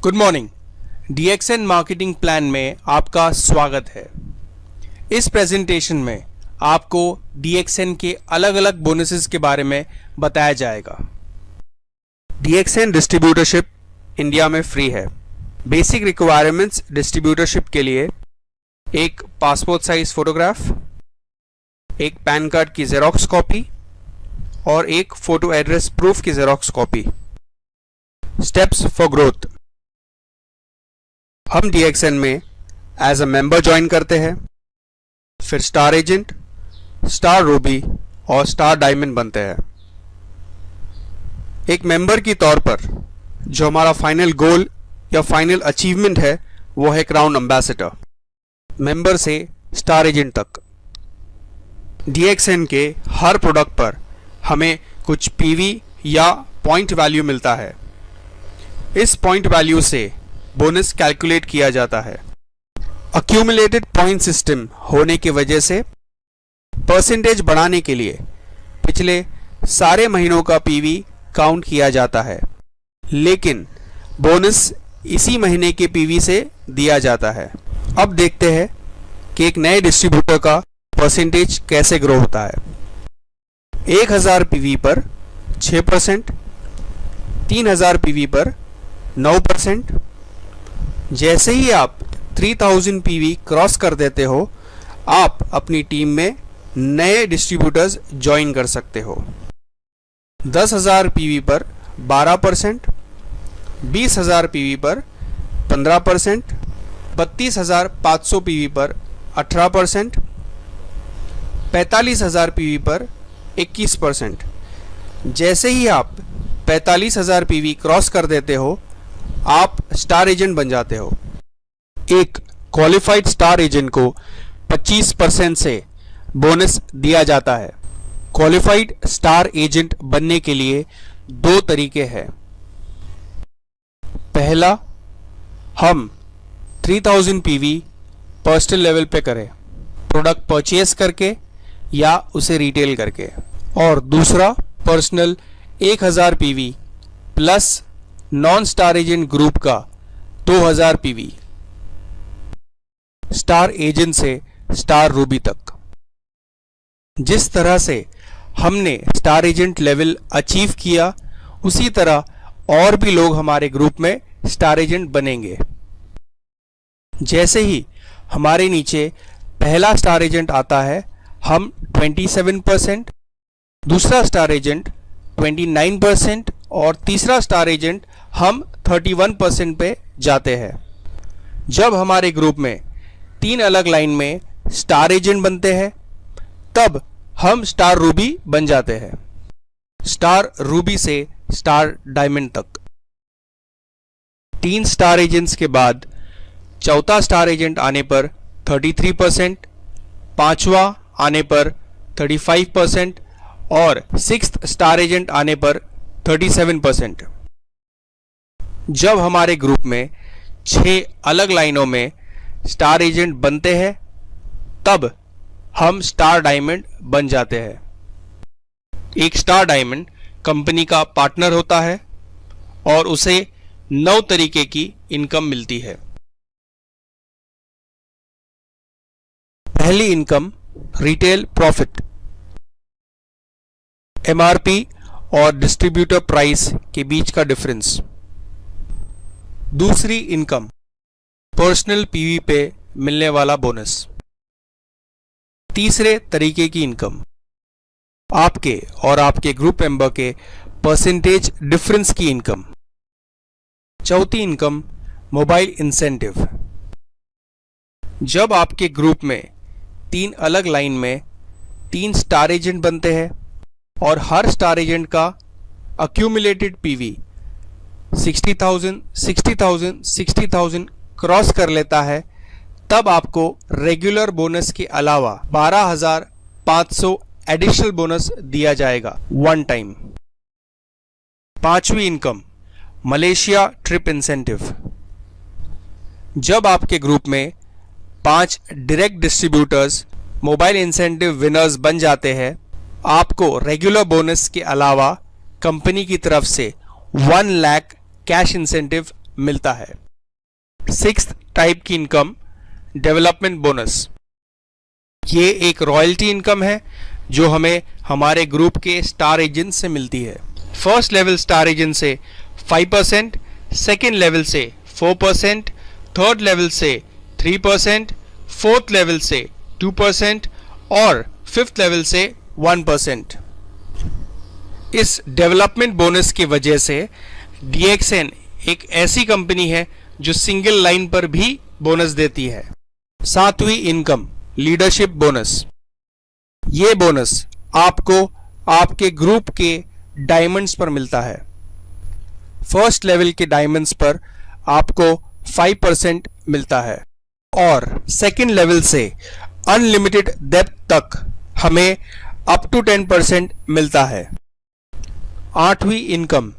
Good morning. DXN marketing plan में आपका स्वागत है। इस प्रेजेंटेशन में आपको DXN के अलग अलग बोनसेस के बारे में बताया जाएगा। DXN डिस्ट्रीब्यूटरशिप इंडिया में फ्री है। बेसिक रिक्वायरमेंट्स डिस्ट्रीब्यूटरशिप के लिए एक पासपोर्ट साइज फोटोग्राफ, एक पैन कार्ड की जेरोक्स कॉपी और एक फोटो एड्रेस प्रूफ की xerox copy. Steps for growth. हम DXN में एज अ मेंबर ज्वाइन करते हैं, फिर स्टार एजेंट, स्टार रूबी और स्टार डायमंड बनते हैं। एक मेंबर की तौर पर जो हमारा फाइनल गोल या फाइनल अचीवमेंट है वो है क्राउन एम्बेसडर। मेंबर से स्टार एजेंट तक DXN के हर प्रोडक्ट पर हमें कुछ PV या पॉइंट वैल्यू मिलता है। इस पॉइंट वैल्यू से बोनस कैलकुलेट किया जाता है। अक्यूमुलेटेड पॉइंट सिस्टम होने की वजह से परसेंटेज बढ़ाने के लिए पिछले सारे महीनों का PV काउंट किया जाता है, लेकिन बोनस इसी महीने के PV से दिया जाता है। अब देखते हैं कि एक नए डिस्ट्रीब्यूटर का परसेंटेज कैसे ग्रो होता है। 1000 PV पर 6%, 3000 PV पर 9%। जैसे ही आप 3000 PV क्रॉस कर देते हो, आप अपनी टीम में नए डिस्ट्रीब्यूटर्स ज्वाइन कर सकते हो। 10,000 PV पर 12%, 20,000 PV पर 15%, 32,500 PV पर 18%, 45,000 PV पर 21%। जैसे ही आप 45,000 PV क्रॉस कर देते हो, आप स्टार एजेंट बन जाते हो। एक क्वालिफाइड स्टार एजेंट को 25% से बोनस दिया जाता है। क्वालिफाइड स्टार एजेंट बनने के लिए दो तरीके हैं। पहला, हम 3000 PV पर्सनल लेवल पे करें, प्रोडक्ट परचेज करके या उसे रिटेल करके। और दूसरा, personal 1000 PV plus non star agent group का 2000 PV, स्टार एजेंट से स्टार रूबी तक। जिस तरह से हमने स्टार एजेंट लेवल अचीव किया, उसी तरह और भी लोग हमारे ग्रुप में स्टार एजेंट बनेंगे। जैसे ही हमारे नीचे पहला स्टार एजेंट आता है, हम 27%, दूसरा स्टार एजेंट 29% और तीसरा स्टार एजेंट हम 31% पे जाते हैं। जब हमारे ग्रुप में 3 अलग लाइन में स्टार एजेंट बनते हैं, तब हम स्टार रूबी बन जाते हैं। स्टार रूबी से स्टार डायमंड तक। 3 स्टार एजेंट्स के बाद चौथा स्टार एजेंट आने पर 33%, पांचवा आने पर 35% और 6th स्टार एजेंट आने पर 37%। जब हमारे ग्रुप में 6 अलग लाइनों में स्टार एजेंट बनते हैं, तब हम स्टार डायमंड बन जाते हैं। एक स्टार डायमंड कंपनी का पार्टनर होता है और उसे 9 तरीके की इनकम मिलती है। पहली इनकम, रिटेल प्रॉफिट, MRP और डिस्ट्रीब्यूटर प्राइस के बीच का डिफरेंस। दूसरी इनकम, पर्सनल PV पे मिलने वाला बोनस। तीसरे तरीके की इनकम, आपके और आपके ग्रुप मेंबर के परसेंटेज डिफरेंस की इनकम। चौथी इनकम, मोबाइल इंसेंटिव। जब आपके ग्रुप में 3 अलग लाइन में 3 स्टार एजेंट बनते हैं और हर स्टार एजेंट का अक्यूमुलेटेड PV 60,000, 60,000, 60,000 क्रॉस कर लेता है, तब आपको रेगुलर बोनस के अलावा 12,500 एडिशनल बोनस दिया जाएगा वन टाइम। पांचवी इनकम, मलेशिया ट्रिप इंसेंटिव। जब आपके ग्रुप में 5 direct distributors mobile incentive winners बन जाते हैं, आपको रेगुलर बोनस के अलावा कंपनी की तरफ से 1 लाख कैश इंसेंटिव मिलता है। सिक्स्थ टाइप की इनकम डेवलपमेंट बोनस। ये एक रॉयल्टी इनकम है जो हमें हमारे ग्रुप के स्टार एजेंट से मिलती है। फर्स्ट लेवल स्टार एजेंट से 5%, सेकेंड लेवल से 4%, थर्ड लेवल से 3%, फोर्थ लेवल से 2% और फिफ्थ लेवल से 1%। इस डेवलपमेंट बोनस की वजह से DXN एक ऐसी कंपनी है जो सिंगल लाइन पर भी बोनस देती है। सातवीं इनकम लीडरशिप बोनस। ये बोनस आपको आपके ग्रुप के डायमंड्स पर मिलता है। फर्स्ट लेवल के डायमंड्स पर आपको 5% मिलता है और सेकेंड लेवल से अनलिमिटेड डेप्थ तक हमें अप टू 10% मिलता है। आठवीं income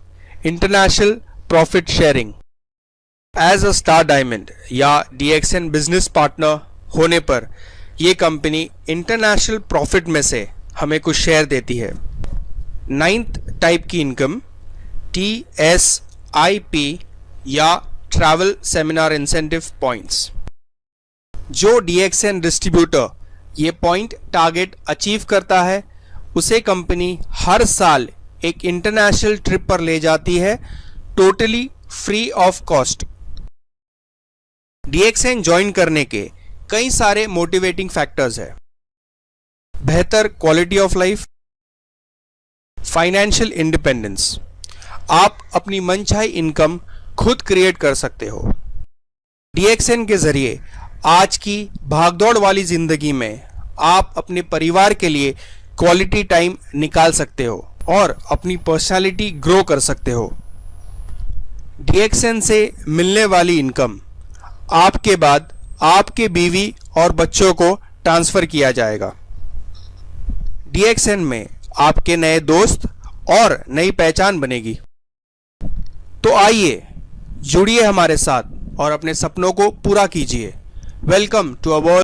international profit sharing. As a star diamond या DXN बिजनेस पार्टनर होने पर यह कंपनी इंटरनेशनल प्रॉफिट में से हमें कुछ शेयर देती है। नाइन्थ टाइप की इनकम TSIP या ट्रैवल सेमिनार इंसेंटिव पॉइंट्स। जो DXN डिस्ट्रीब्यूटर ये पॉइंट टारगेट अचीव करता है उसे कंपनी हर साल एक इंटरनेशनल ट्रिप पर ले जाती है, totally free of cost. DXN join करने के कई सारे मोटिवेटिंग फैक्टर्स है। बेहतर quality of life, financial independence. आप अपनी मनचाही इनकम खुद क्रिएट कर सकते हो। DXN के जरिए आज की भागदौड़ वाली जिंदगी में आप अपने परिवार के लिए क्वालिटी टाइम निकाल सकते हो और अपनी पर्सनालिटी ग्रो कर सकते हो। DXN से मिलने वाली इनकम आपके बाद आपके बीवी और बच्चों को ट्रांसफर किया जाएगा। DXN में आपके नए दोस्त और नई पहचान बनेगी। तो आइए जुड़िए हमारे साथ और अपने सपनों को पूरा कीजिए। Welcome to our